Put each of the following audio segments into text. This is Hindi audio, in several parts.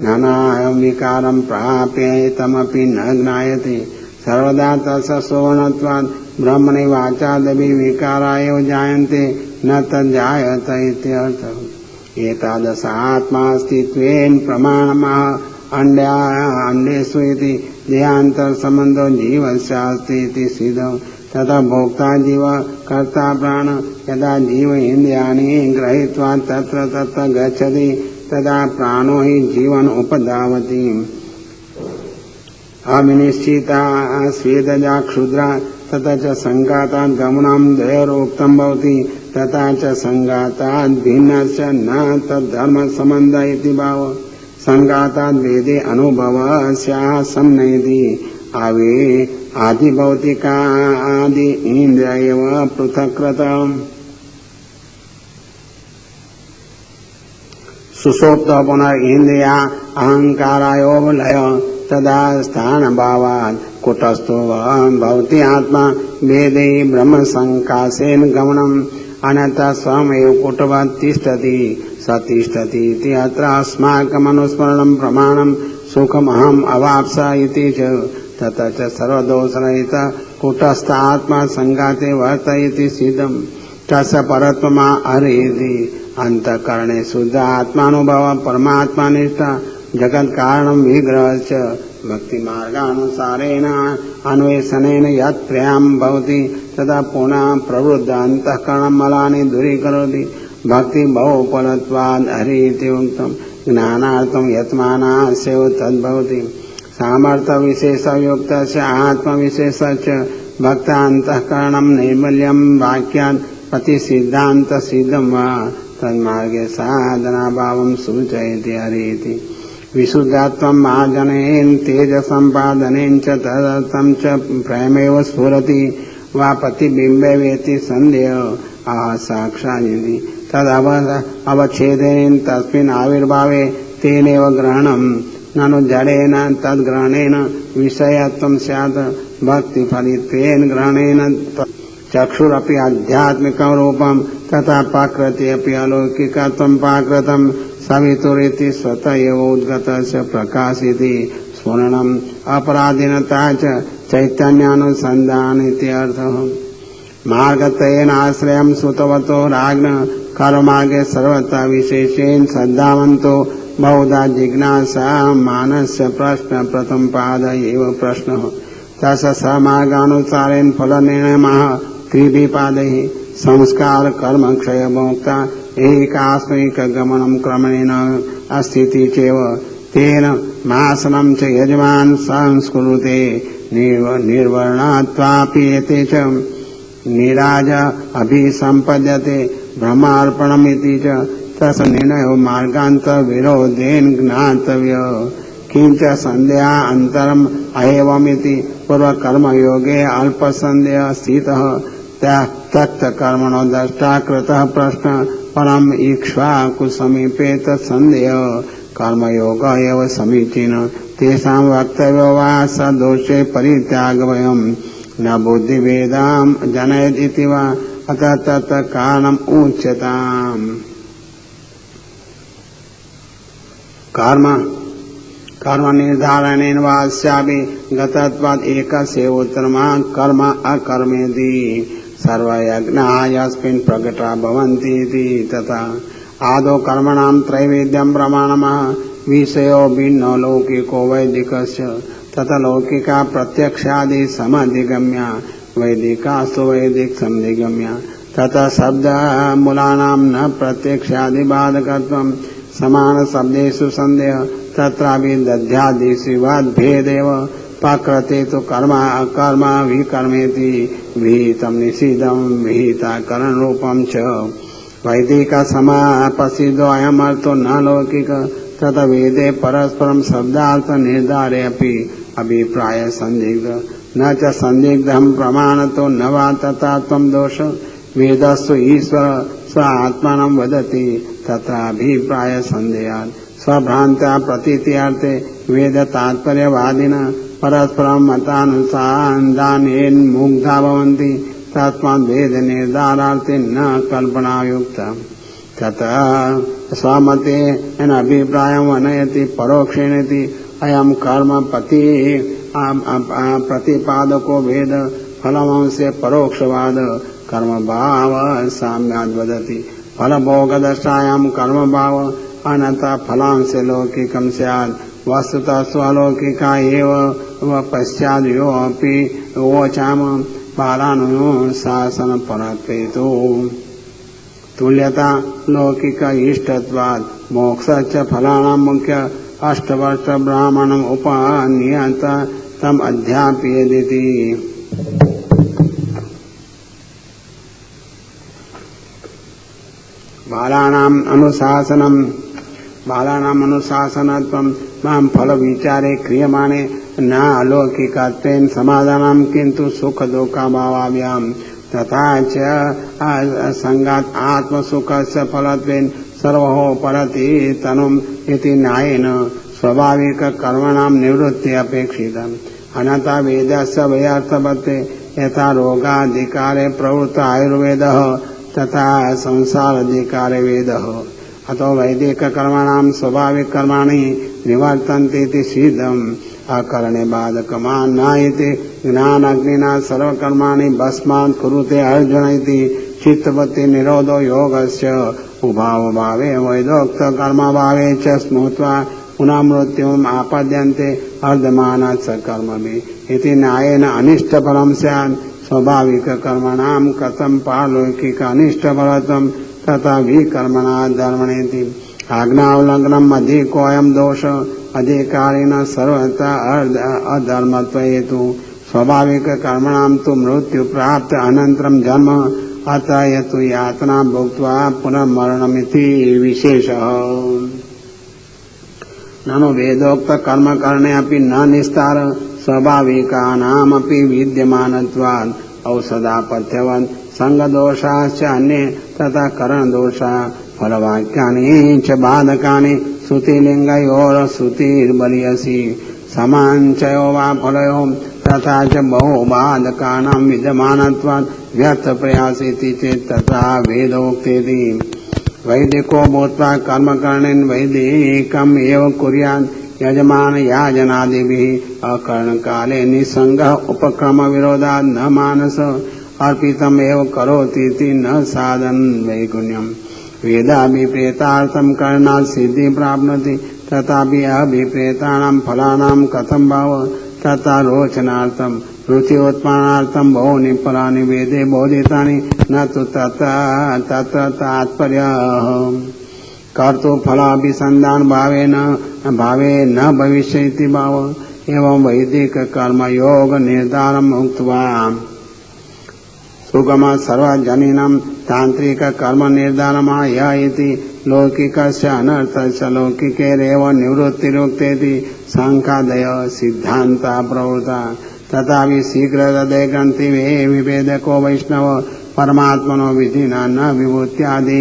नानायं विकारं प्राप्य तमपि न ज्ञायते सर्वदा तस्य सुवर्णत्वात् ब्रह्मणि वाचादपि विकारा एव जायन्ते न तज्जायत इत्यर्थः। एतादृशात्मास्तित्वेन प्रमाणमः अन्येषु इति देहान्तरसम्बन्धो जीवस्यास्ति इति सिद्धं। तथा भोक्ता जीव कर्ता प्राण यदा जीव इन्द्रियाणि गृहीत्वा तत्र तत्र गच्छति तदा प्राणो हि जीवन उपधावति। अविनिश्चिता स्वेदजा क्षुद्रा तथा च संघातात् गमनं द्वयोरुक्तं भवति तथा च संघातात् भिन्नश्च न तद्धर्म संबंध इति भावः। संघातात् वेदे अनुभवः स्यात् सम्नयति आवे आदिभौतिकादि इन्द्रिय एव पृथक्कृतम्। सुषुप्त पुनरिन्द्रिया अहंकारायोपलय तदा स्थान भावात् कुटस्थो भवति आत्मा वेदे ब्रह्म संकाशेन गमनम् अन्यथा स्वयमेव कुटवत् तिष्ठति स तिष्ठति इति अत्र अस्माकम् अनुस्मरणं प्रमाणं सुखमहम् अवाप्स इति च। तथा च सर्वदोषरहित कुटस्थ आत्मा संगाते वर्तयति सिद्धम्। तस्य परत्वमा हरेति अंतःकरणे शुद्ध आत्मानुभव परमात्मानिष्ठा जगत् कारणं विग्रह च भक्ति मार्गानुसारेण अन्वेषणेन यत् प्रियं भवति तदा पुनः प्रवृद्ध अंतःकरणं मलानि दूरीकरोति। भक्ति बहुफलत्वाद् हरिति उक्तं ज्ञानार्थं यत्मानस्य तद्भवति। सामर्थ्य विशेषयुक्तस्य आत्मविशेषस्य भक्तान्तःकरणं नैर्मल्यं वाक्यात् प्रतिसिद्धान्त सिद्धं वा तन्मार्गे साधनाभावं सूचयति हरिति। विशुद्धत्वं मार्जनेन तेज संपादनेन च तदर्थं च प्रेमेव स्फुरति वा प्रतिबिम्बे वेति संदेह आह साक्षादिति तद अवच्छेदेन तस्मिन् आविर्भावे तेनेव ग्रहणं ननु जडेन तद्ग्रहणेन विषयत्वं स्यात्। भक्तिफलित्वेन ग्रहणेन चक्षुरपि आध्यात्मिकं रूपं तथा पाकृति अपि अलौकिकत्वं पाकृतं सवितुरिति स्वतः एव उद्गतस्य प्रकाशिति स्फुरणम् अपराधीनता च चैतन्यानुसन्धान इति अर्थः। मार्गत्वेन आश्रयं सुतवतो राज्ञ कर्मार्गे सर्वथा विशेषेण श्रद्धावन्तो बहुधा जिज्ञासा मानस्य प्रश्न प्रथम पाद एव प्रश्नः। तस्य समार्गानुसारेण फलनिर्णयः त्रिभिः पादैः संस्कार कर्म क्षय भोक्ता एकास्मिक गमनं क्रमेण अस्तीति चैव तेन मासनं च यजमान संस्कुरुते निर्वर्णात्वापि एते च निराज अभिसंपद्यते ब्रह्मार्पणमिति च तस्य निर्णयो मार्गान्तर विरोधेन ज्ञातव्यः। किंच संदेहा अंतरम अएवमिति पूर्व कर्म योगे अल्प संदेह स्थितः तक्त कर्मणो दृष्टा कृतः प्रश्न परम इक्ष्वाकु समीपे तत्संदेह कर्मयोग एव समीचीन तेषां वक्तव्यो वा सदोषे परित्यागवयम् न बुद्धिभेदां जनयदिति वा अतः तत् कारणम् उच्यताम्। कर्म निर्धारणेन वास्यापि गतत्वात् एकस्य उत्तरमा कर्म अकर्मेति सर्वयज्ञाः यस्मिन् प्रकटा भवन्ति इति तथा आदौ कर्मणां त्रैवेद्यं प्रमाणमः विषयो भिन्नो लौकिको वैदिकस्य तथा लौकिका प्रत्यक्षादि समधिगम्या वैदिकास्तु वैदिक समधिगम्या तथा शब्द मूलानां न प्रत्यक्षादि बाधकत्वं समान शब्देषु संदेह तत्रापि दध्यादिषु भेदेव प्रकृते तो कर्म अकर्म विकर्मेति विहितं निषिद्धं विहिताकरण रूपं च वैदिक समापसिद्धो अयमर्थो न लौकिक तथा वेदे परस्परं शब्दार्थ निर्धारे अपि अभिप्राय संदिग्ध न च संदिग्धं प्रमाणतो न वा तथा त्वं दोष वेदस्तु ईश्वर स्व आत्मानं वदति तत्राभिप्राय संदेहात् स्वभ्रांत्या प्रतीत्यार्थे वेद तात्पर्यवादिनः परस्परं मतानुसान्दानेन मुग्धा भवन्ति तस्माद् वेद निर्धारार्थे न कल्पनायुक्ता तथा स्वमते अभिप्रायम् अनयति परोक्षेणेति अयम् कर्म प्रतिपादको वेद फलमंसे परोक्षवाद कर्म भाव साम्याद् वदति फलभोगदशायाम् कर्म भाव अनता फलांसे लौकिकं स्यात् वस्तुतः स्वलौकिका एव पश्चाद्योऽपि वोचाम बालानुशासन परत्वेतो तुल्यता लौकिक इष्टत्वात् मोक्षश्च फलानां मुख्य अष्टवर्ष ब्राह्मणम् उपनियत तम अध्यापयेदिति बालानाम् अनुशासनत्वं मां फल विचारे क्रियमाणे न अलौकिकत्वेन समाधानं किन्तु सुख दुःखाभावाभ्यां तथा च संगात आत्मसुखस्य फलत्वेन सर्वो परति तनुम् इति न्यायेन स्वाभाविक कर्मणां निवृत्ति अपेक्षितम् अनता वेदस्य व्यर्थवत्ते यथा रोगाधिकारे प्रवृत्त आयुर्वेदः तथा संसाराधिकारे वेदः अतो वैदिक कर्मणां स्वाभाविक कर्माणि निवर्तन्ते इति सिद्धम् अकरणे बाधकमान् न इति ज्ञानाग्निना सर्वकर्माणि भस्मात् कुरुते अर्जुन इति चित्तवृत्ति निरोधो योगस्य उभावभावे वैदोक्त कर्मभावे च स्मृत्वा पुनः मृत्युम् आपद्यन्ते अर्धमानात् स कर्मभिः इति न्यायेन अनिष्टफलं स्यात् स्वाभाविक कर्मणां कथं पारलौकिक अनिष्टफलत्वं तथा विकर्मणा धर्मणेति आज्ञावलग्नम् अधिकोऽयं दोष अधिकारिण सर्वथा अधर्मत्वहेतु स्वाभाविक कर्मणां तु मृत्यु प्राप्त अनन्तरं जन्म अतः यतु यातना भुक्त्वा पुनर्मरणमिति विशेषः ननु वेदोक्त कर्म करणे अपि न निस्तार स्वाभाविकानामपि विद्यमानत्वात् औषधापथ्यवन् संगदोषाश्च अन्ये तथा करणदोषा फलवाक्यानि च बाधकानि श्रुतिलिङ्गयोर श्रुतिर्बलियसि समाञ्चयो वा फलयो तथा च बहु बाधकानां विद्यमानत्वात् व्यर्थप्रयासेति चेत् तथा वेदोक्तेति वैदिको भूत्वा कर्मकरणेन वैदिकम् एव कुर्यात् यजमान याजनादिभिः अकरणकाले निसङ्गः उपक्रम विरोधात् न मानस अर्पितम् एव करोतीति न साधन वैगुण्यम् वेदाभिप्रेतार्थं करणात् सिद्धि प्राप्नोति तथापि अभिप्रेतानां फलानां कथं भाव तथा रोचनार्थं रुचिरोत्पादनार्थं बहूनि फलानि वेदे बोधितानि न तु तत्र तात्पर्यः कर्तुफलाभिसन्धान भावे न भविष्यति भाव एवं वैदिक कर्म योग निर्धारम् उक्त्वा सुगम सर्वजनिनं तांत्रिक कर्म निर्धारमाय इति लौकिकस्य अनर्थस्य लौकिकेरेव निवृत्तिरुक्तेति सांख्यादय सिद्धान्ता प्रवृत्ता तथापि शीघ्रहृदय ग्रंथि विभेदको वैष्णव परमात्मनो विधिना न विभूत्यादि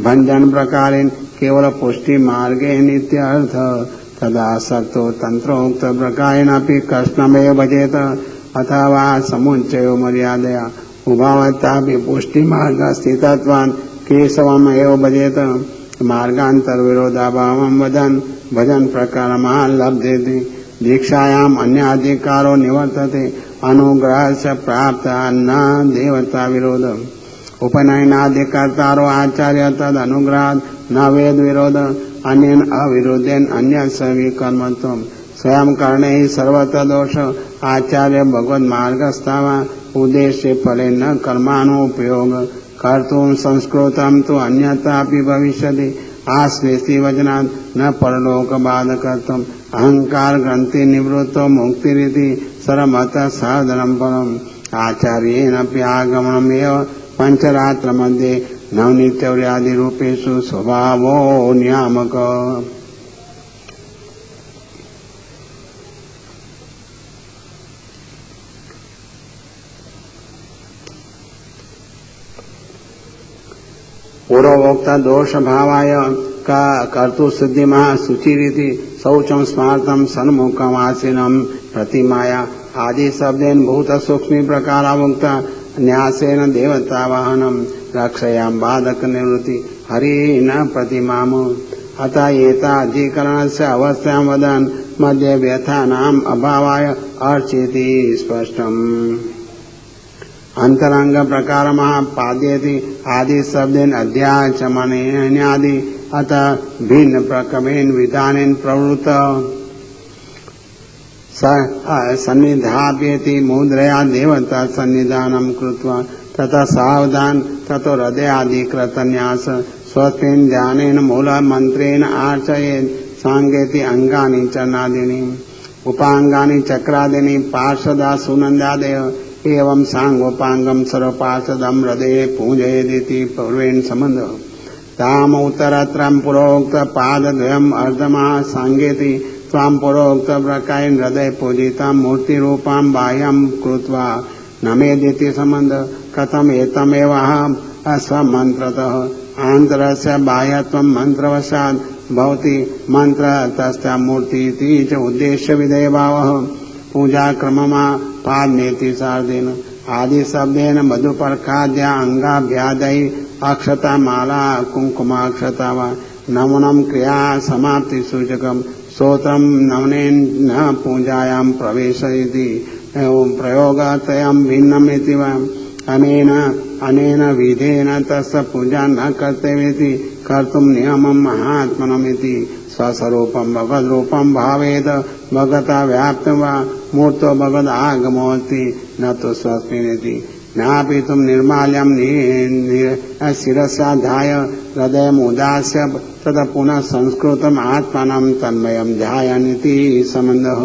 भंजन प्रकारेण केवल पुष्टि मार्गे नित्यर्थ तदा सक्तो तंत्रोक्त प्रकारेणापि कृष्णमेव भजेत अथवा समुच्चयो मर्यादया उभावतापि पुष्टि मार्ग स्थितत्वान् केशवमेव भजेत मार्गान्तर विरोधाभावं भजन प्रकारमान् लभ्यते दीक्षायाम् अन्याधिकारो निवर्तते अनुग्रहस्य प्राप्त न देवता विरोध उपनयनाधिकर्तारो आचार्य तद अनुग्रहात् न वेद विरोध अन्येन अविरोधेन अन्यस्य विकर्मत्वम् स्वयं करणे ही सर्वत्र दोष आचार्य भगवद मार्गस्थावा उद्देश्य फले न कर्मानुपयोग कर्तुं संस्कृतं तु अन्यथापि भविष्यति आश्लेषि वचनात् न परलोक बाधकत्वम् अहंकार ग्रंथि निवृत्तो मुक्तिरिति सर्वमत साधनं फलम् आचार्येणापि आगमनमेव पंचरात्र मध्ये नवनित्यौर्यादि रूपेषु स्वभावो नियामक पूर्वोक्त दोष भावाय का कर्तु सिद्धि महासुचिरिति शौचं स्मार्तं सन्मुखमासीनं प्रतिमाया आदि शब्देन भूत सूक्ष्मी प्रकारामुक्ता न्यासेन देवता वाहनम रक्षयाम बाधक निवृत्ति हरि न प्रतिमाम अतः एताधिकरणस्य अवस्थां वदन् मध्ये व्यथानाम् अभावाय अर्चेति स्पष्टम्। अंतरंग प्रकारमः पाद्येति आदि शब्देन अध्याय चमनेनादि अतः भिन्न प्रक्रमेण विधानेन प्रवृत्त सन्निधाप्येति मुद्रया देवता सन्निधानं कृत्वा तथा सावधान ततो हृदयादि कृतन्यास स्वस्मिन् ध्यानेन मूलमन्त्रेण आर्चयेत् सांगेति अंगानि चरणादीनि उपांगानि चक्रादीनि पार्षदा सुनन्दादय एवं सांगोपांगम सर्वपार्षदं हृदये पूजयेदिति पूर्वेण संबंधः ताम उत्तरत्रं पुरोक्त पादद्वयम् अर्धमः सांगेति त्वां पुरोक्त प्रकारेण हृदय पूजितां मूर्तिरूपां बाह्यं कृत्वा नमेदिति संबंध कथम एतमेव स्वमन्त्रतः आन्तरस्य बाह्यत्वं मन्त्रवशात् भवति मंत्र तस्य मूर्ति च उद्देश्य विधेय भावः पूजा क्रममा पादनेति सार्धेन आदि शब्देन मधुपर्खाद्या अंगाभ्यादि अक्षता माला कुंकुमाक्षता वा नमनम क्रिया समाप्ति सूचकम स्तोत्रम नमनेन न पूजायां प्रवेशयति प्रयोगतयं भिन्नमिति वा अनेन विधेन तस्य पूजा न कर्तव्येति कर्तुं नियमं महात्मनमिति स्वस्वरूपं भगवद्रूपं भावेत भगवता व्याप्तं वा मूर्तो भगवद् आगमोऽस्ति न तु स्वस्मिन्निति नापि तुम निर्माल्यं शिरसाधाय हृदयम् उदास्य तदा पुनः संस्कृतम् आत्मानं तन्मयं ध्यायन्निति संबन्धः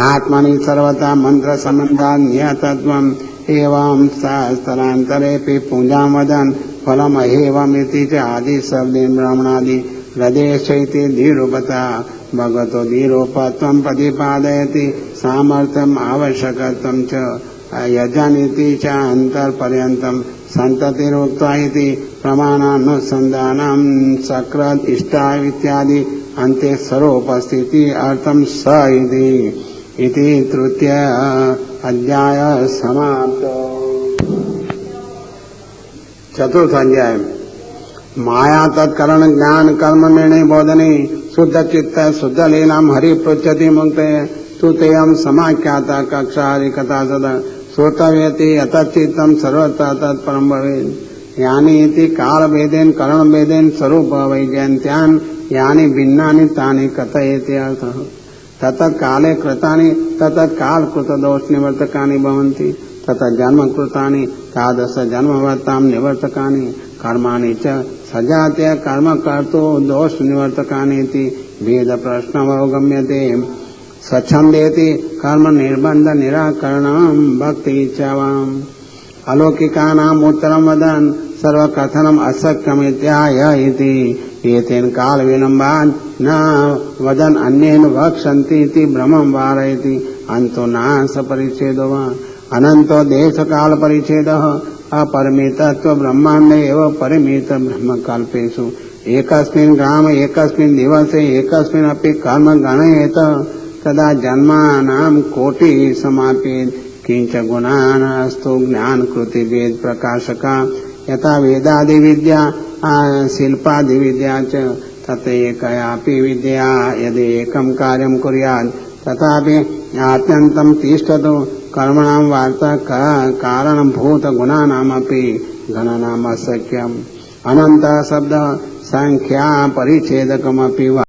आत्मनि सर्वथा मंत्र संबंधात् नियतत्वम् एवं शास्त्रान्तरेऽपि पूजां वदन् फलमहेवमिति च आदि शब्देन ब्राह्मणादि हृदयेशैति धीरूपता भगवतो धीरूपत्वं प्रतिपादयति सामर्थ्यम् आवश्यकत्वं च यजनीति च अन्तर्पर्यन्तं सन्ततिरुक्त्वा इति प्रमाणानुसन्धानं सकृत् इष्टा इत्यादि अन्ते स्वरूपस्थिति अर्थं स इति तृतीय अध्याय समाप्तो। चतुर्थ अध्याय माया तत्करण ज्ञान कर्म निर्णय बोधने शुद्ध चित्त शुद्ध लीलाम हरि पृच्छति मुक्ते तुतेयम समाख्याता कक्षा हरि कथा सदा श्रोतव्यति अतचित्तम सर्वत्र तत्परम भवेत् यानि इति काल भेदेन करण भेदेन स्वरूप वैजयन्त्यान् यानि भिन्नानि तानि कथयति अर्थः ततत् काले कृतानि ततत् काल कृत दोष निवर्तकानि भवन्ति ततत् जन्म कृतानि तादृश जन्मवर्तां निवर्तकानि कर्माणि च सजात्य कर्म कर्तो दोष निवर्तकानि इति भेद प्रश्नमवगम्यते स्वच्छन्देति कर्म निर्बन्ध निराकरणं भक्ति इच्छावाम् अलौकिकानाम् उत्तरं वदन् सर्वकथनम् अशक्यमित्याह इति एतेन काल विलम्बात् न वदन् अन्येन वक्ष्यन्ति इति भ्रमं वारयति अन्तो नाश परिच्छेदो वा अनन्तो देश काल परिच्छेदः अपरिमितत्व ब्रह्माण्डे एव परिमित ब्रह्म कल्पेषु एकस्मिन् ग्रामे एकस्मिन् दिवसे एकस्मिन् अपि कर्म गणयेत तदा जन्मानां कोटि समाप्येत् किंच गुणानास्तु ज्ञान कृति वेद प्रकाशका यथा वेदादि विद्या शिल्पादि विद्या च तथैकयापि विद्या यदि एकं कार्यं कुर्यात् तथापि आत्यन्तं तिष्ठतु कर्मणां वार्ता कारणभूत गुणानामपि गणनाम् अशक्यम् अनन्तः शब्दः संख्या परिच्छेदकमपि वा